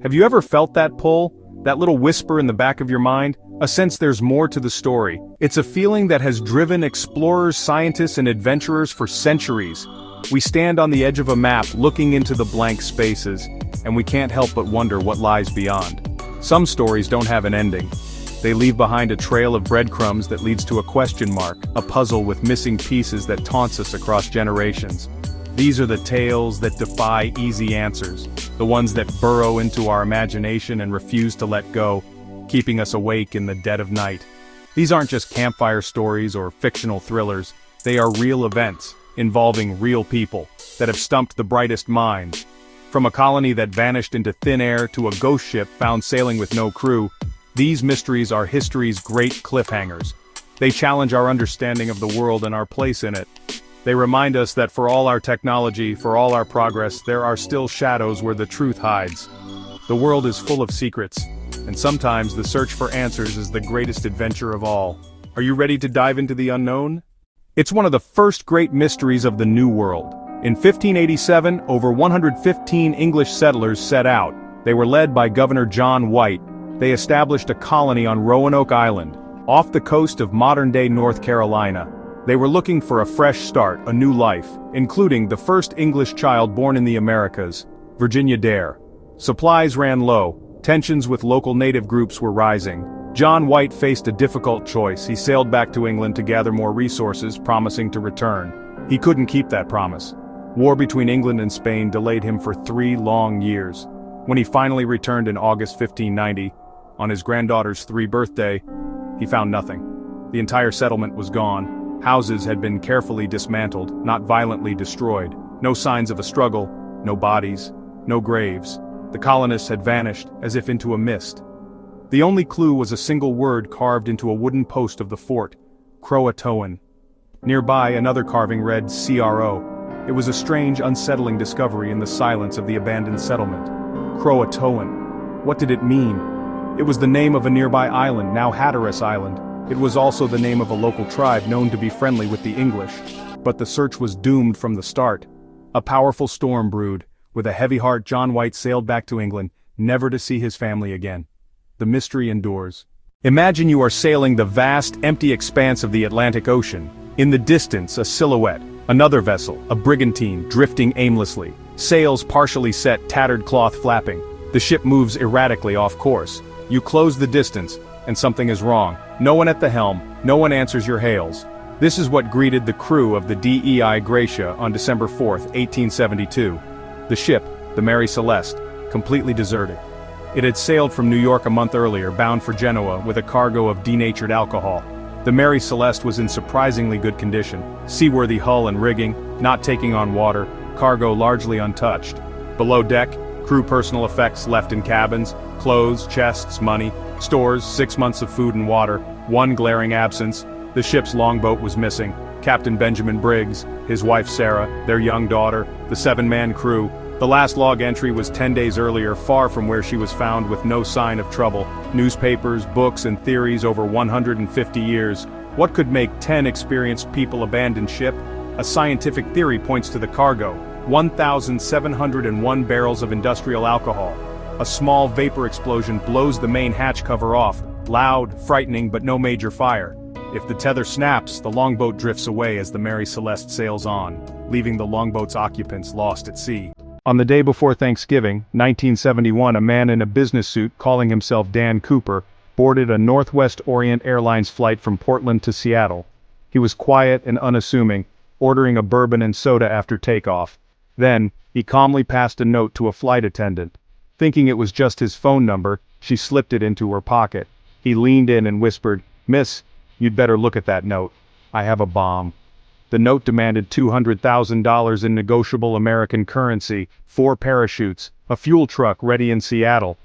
Have you ever felt that pull? That little whisper in the back of your mind? A sense there's more to the story. It's a feeling that has driven explorers, scientists, and adventurers for centuries. We stand on the edge of a map looking into the blank spaces, and we can't help but wonder what lies beyond. Some stories don't have an ending. They leave behind a trail of breadcrumbs that leads to a question mark, a puzzle with missing pieces that taunts us across generations. These are the tales that defy easy answers, the ones that burrow into our imagination and refuse to let go, keeping us awake in the dead of night. These aren't just campfire stories or fictional thrillers, they are real events, involving real people, that have stumped the brightest minds. From a colony that vanished into thin air to a ghost ship found sailing with no crew, these mysteries are history's great cliffhangers. They challenge our understanding of the world and our place in it. They remind us that for all our technology, for all our progress, there are still shadows where the truth hides. The world is full of secrets, and sometimes the search for answers is the greatest adventure of all. Are you ready to dive into the unknown? It's one of the first great mysteries of the New World. In 1587, over 115 English settlers set out. They were led by Governor John White. They established a colony on Roanoke Island, off the coast of modern-day North Carolina. They were looking for a fresh start, a new life, including the first English child born in the Americas, Virginia Dare. Supplies ran low, tensions with local native groups were rising. John White faced a difficult choice. He sailed back to England to gather more resources, promising to return. He couldn't keep that promise. War between England and Spain delayed him for 3 long years. When he finally returned in August 1590, on his granddaughter's 3rd birthday, he found nothing. The entire settlement was gone. Houses had been carefully dismantled, not violently destroyed. No signs of a struggle, no bodies, no graves. The colonists had vanished, as if into a mist. The only clue was a single word carved into a wooden post of the fort, Croatoan. Nearby, another carving read CRO. It was a strange, unsettling discovery in the silence of the abandoned settlement. Croatoan. What did it mean? It was the name of a nearby island, now Hatteras Island. It was also the name of a local tribe known to be friendly with the English. But the search was doomed from the start. A powerful storm brewed. With a heavy heart, John White sailed back to England, never to see his family again. The mystery endures. Imagine you are sailing the vast, empty expanse of the Atlantic Ocean. In the distance, a silhouette. Another vessel, a brigantine, drifting aimlessly. Sails partially set, tattered cloth flapping. The ship moves erratically off course. You close the distance, and something is wrong. No one at the helm, no one answers your hails. This is what greeted the crew of the DEI Gracia on December 4, 1872. The ship, the Mary Celeste, completely deserted. It had sailed from New York a month earlier, bound for Genoa, with a cargo of denatured alcohol. The Mary Celeste was in surprisingly good condition. Seaworthy hull and rigging, not taking on water, cargo largely untouched. Below deck, crew personal effects left in cabins, clothes, chests, money, stores, 6 months of food and water, one glaring absence. The ship's longboat was missing. Captain Benjamin Briggs, his wife Sarah, their young daughter, the 7-man crew. The last log entry was 10 days earlier, far from where she was found with no sign of trouble. Newspapers, books, and theories over 150 years. What could make 10 experienced people abandon ship? A scientific theory points to the cargo. 1,701 barrels of industrial alcohol. A small vapor explosion blows the main hatch cover off. Loud, frightening, but no major fire. If the tether snaps, the longboat drifts away as the Mary Celeste sails on, leaving the longboat's occupants lost at sea. On the day before Thanksgiving, 1971, a man in a business suit calling himself Dan Cooper boarded a Northwest Orient Airlines flight from Portland to Seattle. He was quiet and unassuming, ordering a bourbon and soda after takeoff. Then, he calmly passed a note to a flight attendant. Thinking it was just his phone number, she slipped it into her pocket. He leaned in and whispered, "Miss, you'd better look at that note. I have a bomb." The note demanded $200,000 in negotiable American currency, 4 parachutes, a fuel truck ready in Seattle.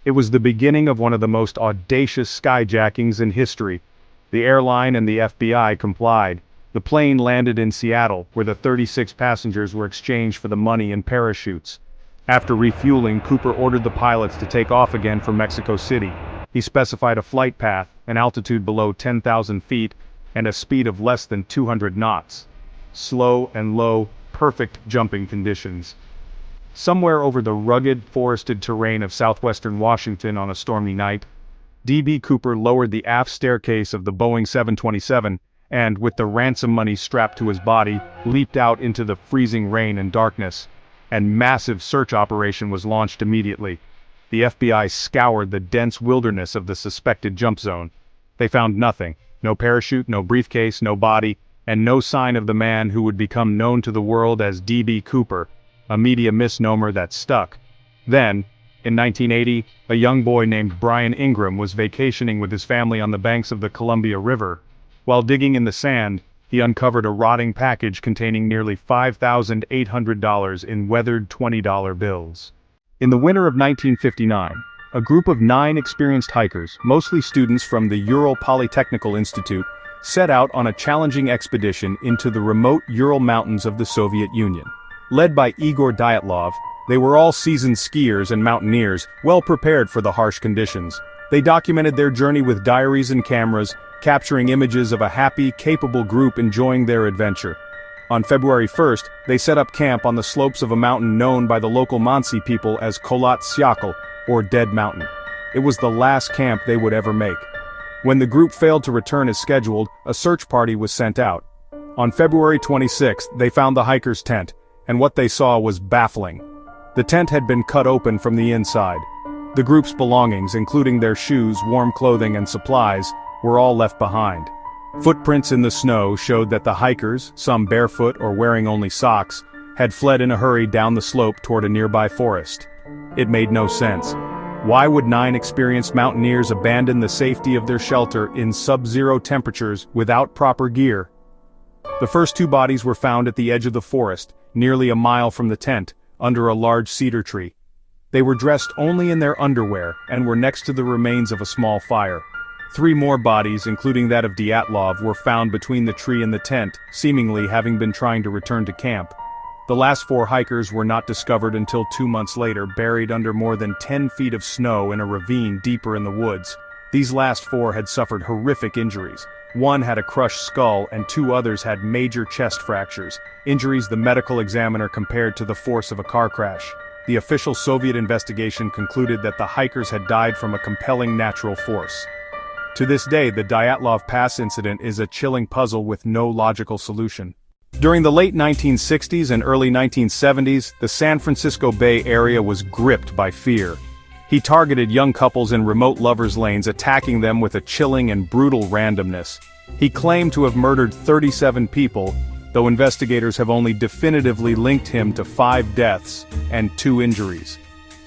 It was the beginning of one of the most audacious skyjackings in history. The airline and the FBI complied. The plane landed in Seattle, where the 36 passengers were exchanged for the money and parachutes. After refueling, Cooper ordered the pilots to take off again for Mexico City. He specified a flight path, an altitude below 10,000 feet, and a speed of less than 200 knots. Slow and low, perfect jumping conditions. Somewhere over the rugged, forested terrain of southwestern Washington on a stormy night, D.B. Cooper lowered the aft staircase of the Boeing 727 and, with the ransom money strapped to his body, leaped out into the freezing rain and darkness. And massive search operation was launched immediately. The FBI scoured the dense wilderness of the suspected jump zone. They found nothing. No parachute, no briefcase, no body, and no sign of the man who would become known to the world as D.B. Cooper, a media misnomer that stuck. Then, in 1980, a young boy named Brian Ingram was vacationing with his family on the banks of the Columbia River. While digging in the sand, he uncovered a rotting package containing nearly $5,800 in weathered $20 bills. In the winter of 1959, a group of 9 experienced hikers, mostly students from the Ural Polytechnical Institute, set out on a challenging expedition into the remote Ural Mountains of the Soviet Union. Led by Igor Dyatlov, they were all seasoned skiers and mountaineers, well prepared for the harsh conditions. They documented their journey with diaries and cameras, capturing images of a happy, capable group enjoying their adventure. On February 1st, they set up camp on the slopes of a mountain known by the local Mansi people as Kholat Syakhl, or Dead Mountain. It was the last camp they would ever make. When the group failed to return as scheduled, a search party was sent out. On February 26th, they found the hikers' tent, and what they saw was baffling. The tent had been cut open from the inside. The group's belongings, including their shoes, warm clothing, and supplies, were all left behind. Footprints in the snow showed that the hikers, some barefoot or wearing only socks, had fled in a hurry down the slope toward a nearby forest. It made no sense. Why would 9 experienced mountaineers abandon the safety of their shelter in sub-zero temperatures without proper gear? The first 2 bodies were found at the edge of the forest, nearly a mile from the tent, under a large cedar tree. They were dressed only in their underwear and were next to the remains of a small fire. 3 more bodies, including that of Dyatlov, were found between the tree and the tent, seemingly having been trying to return to camp. The last 4 hikers were not discovered until 2 months later, buried under more than 10 feet of snow in a ravine deeper in the woods. These last 4 had suffered horrific injuries. 1 had a crushed skull and 2 others had major chest fractures, injuries the medical examiner compared to the force of a car crash. The official Soviet investigation concluded that the hikers had died from a compelling natural force. To this day, the Dyatlov Pass incident is a chilling puzzle with no logical solution. During the late 1960s and early 1970s, the San Francisco Bay Area was gripped by fear. He targeted young couples in remote lovers' lanes, attacking them with a chilling and brutal randomness. He claimed to have murdered 37 people, though investigators have only definitively linked him to 5 deaths and 2 injuries.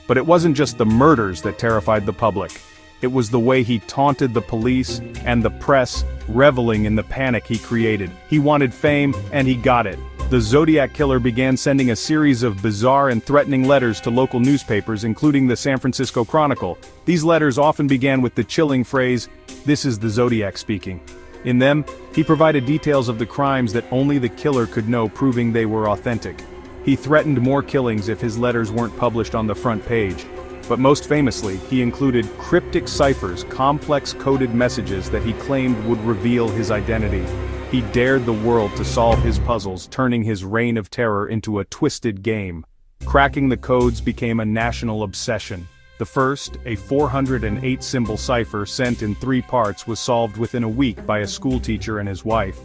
But it wasn't just the murders that terrified the public. It was the way he taunted the police and the press, reveling in the panic he created. He wanted fame, and he got it. The Zodiac Killer began sending a series of bizarre and threatening letters to local newspapers, including the San Francisco Chronicle. These letters often began with the chilling phrase, "This is the Zodiac speaking." In them, he provided details of the crimes that only the killer could know, proving they were authentic. He threatened more killings if his letters weren't published on the front page. But most famously, he included cryptic ciphers, complex coded messages that he claimed would reveal his identity. He dared the world to solve his puzzles, turning his reign of terror into a twisted game. Cracking the codes became a national obsession. The first, a 408-symbol cipher sent in 3 parts, was solved within a week by a schoolteacher and his wife.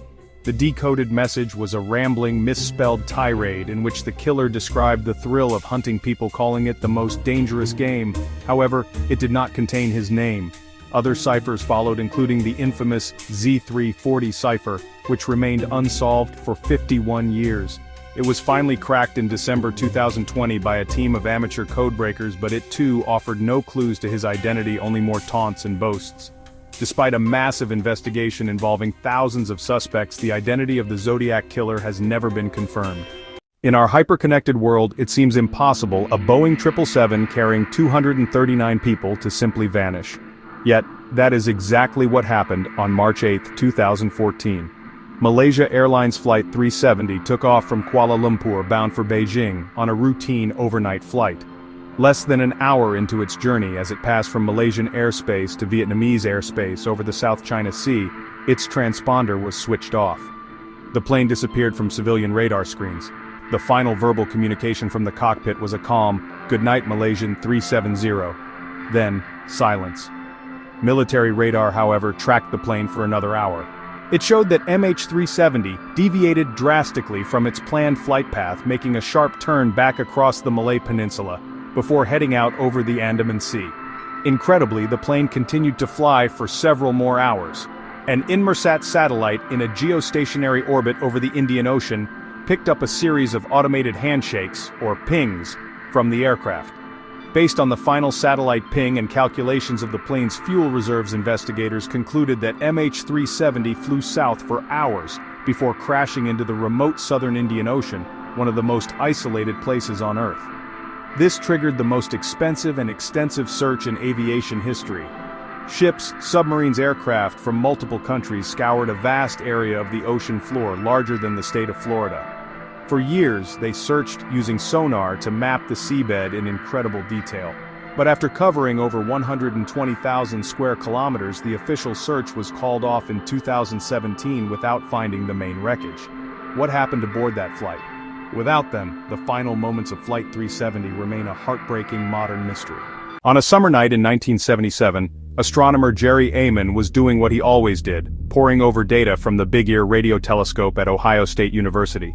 The decoded message was a rambling, misspelled tirade in which the killer described the thrill of hunting people, calling it the most dangerous game. However, it did not contain his name. Other ciphers followed, including the infamous Z340 cipher, which remained unsolved for 51 years. It was finally cracked in December 2020 by a team of amateur codebreakers, but it too offered no clues to his identity, only more taunts and boasts. Despite a massive investigation involving thousands of suspects, the identity of the Zodiac Killer has never been confirmed. In our hyper-connected world, it seems impossible a Boeing 777 carrying 239 people to simply vanish. Yet, that is exactly what happened on March 8, 2014. Malaysia Airlines Flight 370 took off from Kuala Lumpur bound for Beijing on a routine overnight flight. Less than an hour into its journey, as it passed from Malaysian airspace to Vietnamese airspace over the South China Sea, its transponder was switched off. The plane disappeared from civilian radar screens. The final verbal communication from the cockpit was a calm, "Good night, Malaysian 370. Then, silence. Military radar, however, tracked the plane for another hour. It showed that MH370 deviated drastically from its planned flight path, making a sharp turn back across the Malay Peninsula, before heading out over the Andaman Sea. Incredibly, the plane continued to fly for several more hours. An Inmarsat satellite in a geostationary orbit over the Indian Ocean picked up a series of automated handshakes, or pings, from the aircraft. Based on the final satellite ping and calculations of the plane's fuel reserves, investigators concluded that MH370 flew south for hours before crashing into the remote southern Indian Ocean, one of the most isolated places on Earth. This triggered the most expensive and extensive search in aviation history. Ships, submarines, aircraft from multiple countries scoured a vast area of the ocean floor larger than the state of Florida. For years, they searched using sonar to map the seabed in incredible detail. But after covering over 120,000 square kilometers, the official search was called off in 2017 without finding the main wreckage. What happened aboard that flight? Without them, the final moments of Flight 370 remain a heartbreaking modern mystery. On a summer night in 1977, astronomer Jerry Amon was doing what he always did, poring over data from the Big Ear radio telescope at Ohio State University.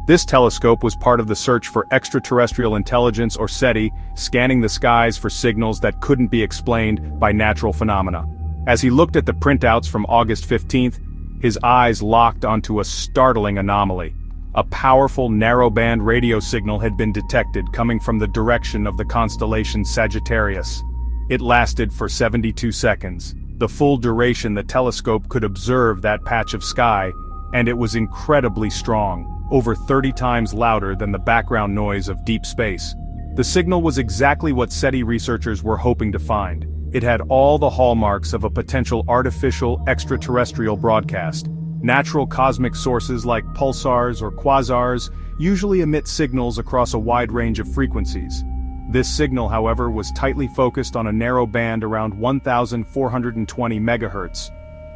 This telescope was part of the search for extraterrestrial intelligence, or SETI, scanning the skies for signals that couldn't be explained by natural phenomena. As he looked at the printouts from August 15th, his eyes locked onto a startling anomaly. A powerful narrowband radio signal had been detected coming from the direction of the constellation Sagittarius. It lasted for 72 seconds, the full duration the telescope could observe that patch of sky, and it was incredibly strong, over 30 times louder than the background noise of deep space. The signal was exactly what SETI researchers were hoping to find. It had all the hallmarks of a potential artificial extraterrestrial broadcast. Natural cosmic sources like pulsars or quasars usually emit signals across a wide range of frequencies. This signal, however, was tightly focused on a narrow band around 1,420 megahertz.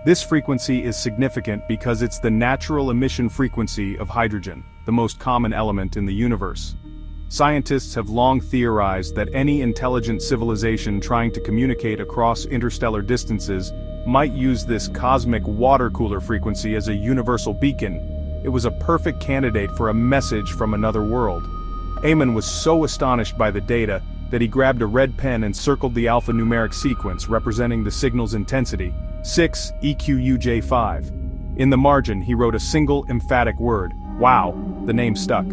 This frequency is significant because it's the natural emission frequency of hydrogen, the most common element in the universe. Scientists have long theorized that any intelligent civilization trying to communicate across interstellar distances might use this cosmic water cooler frequency as a universal beacon. It was a perfect candidate for a message from another world. Amon was so astonished by the data that he grabbed a red pen and circled the alphanumeric sequence representing the signal's intensity, 6 EQUJ5. In the margin, he wrote a single emphatic word, "Wow." The name stuck.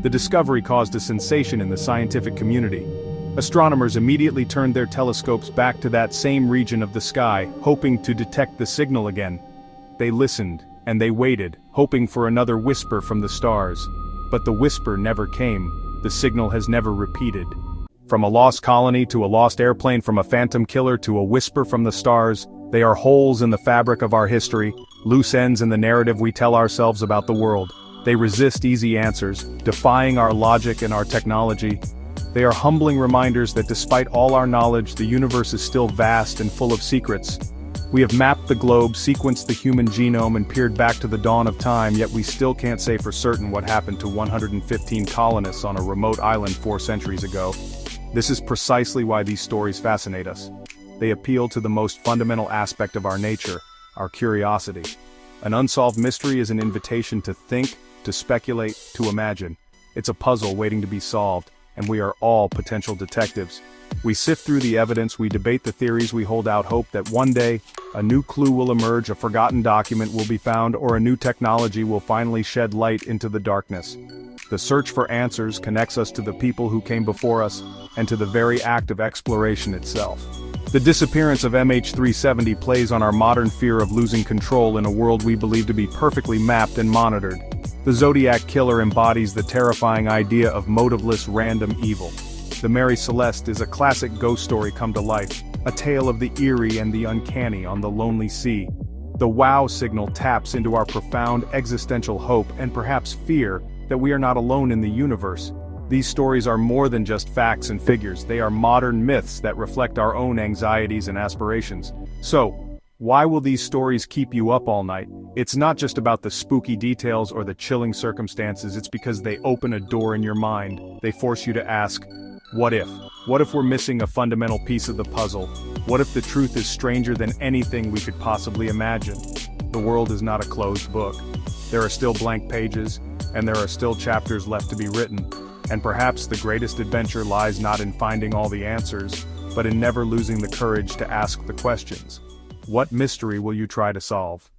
The discovery caused a sensation in the scientific community. Astronomers immediately turned their telescopes back to that same region of the sky, hoping to detect the signal again. They listened, and they waited, hoping for another whisper from the stars. But the whisper never came. The signal has never repeated. From a lost colony to a lost airplane, from a phantom killer to a whisper from the stars, they are holes in the fabric of our history, loose ends in the narrative we tell ourselves about the world. They resist easy answers, defying our logic and our technology. They are humbling reminders that despite all our knowledge, the universe is still vast and full of secrets. We have mapped the globe, sequenced the human genome, and peered back to the dawn of time, yet we still can't say for certain what happened to 115 colonists on a remote island 4 centuries ago. This is precisely why these stories fascinate us. They appeal to the most fundamental aspect of our nature, our curiosity. An unsolved mystery is an invitation to think, to speculate, to imagine. It's a puzzle waiting to be solved, and we are all potential detectives. We sift through the evidence, we debate the theories, we hold out hope that one day, a new clue will emerge, a forgotten document will be found, or a new technology will finally shed light into the darkness. The search for answers connects us to the people who came before us, and to the very act of exploration itself. The disappearance of MH370 plays on our modern fear of losing control in a world we believe to be perfectly mapped and monitored. The Zodiac Killer embodies the terrifying idea of motiveless random evil. The Mary Celeste is a classic ghost story come to life, a tale of the eerie and the uncanny on the lonely sea. The wow signal taps into our profound existential hope and perhaps fear that we are not alone in the universe. These stories are more than just facts and figures, they are modern myths that reflect our own anxieties and aspirations. So, Why will these stories keep you up all night? It's not just about the spooky details or the chilling circumstances, it's because they open a door in your mind. They force you to ask, what if? What if we're missing a fundamental piece of the puzzle? What if the truth is stranger than anything we could possibly imagine? The world is not a closed book. There are still blank pages, and there are still chapters left to be written. And perhaps the greatest adventure lies not in finding all the answers, but in never losing the courage to ask the questions. What mystery will you try to solve?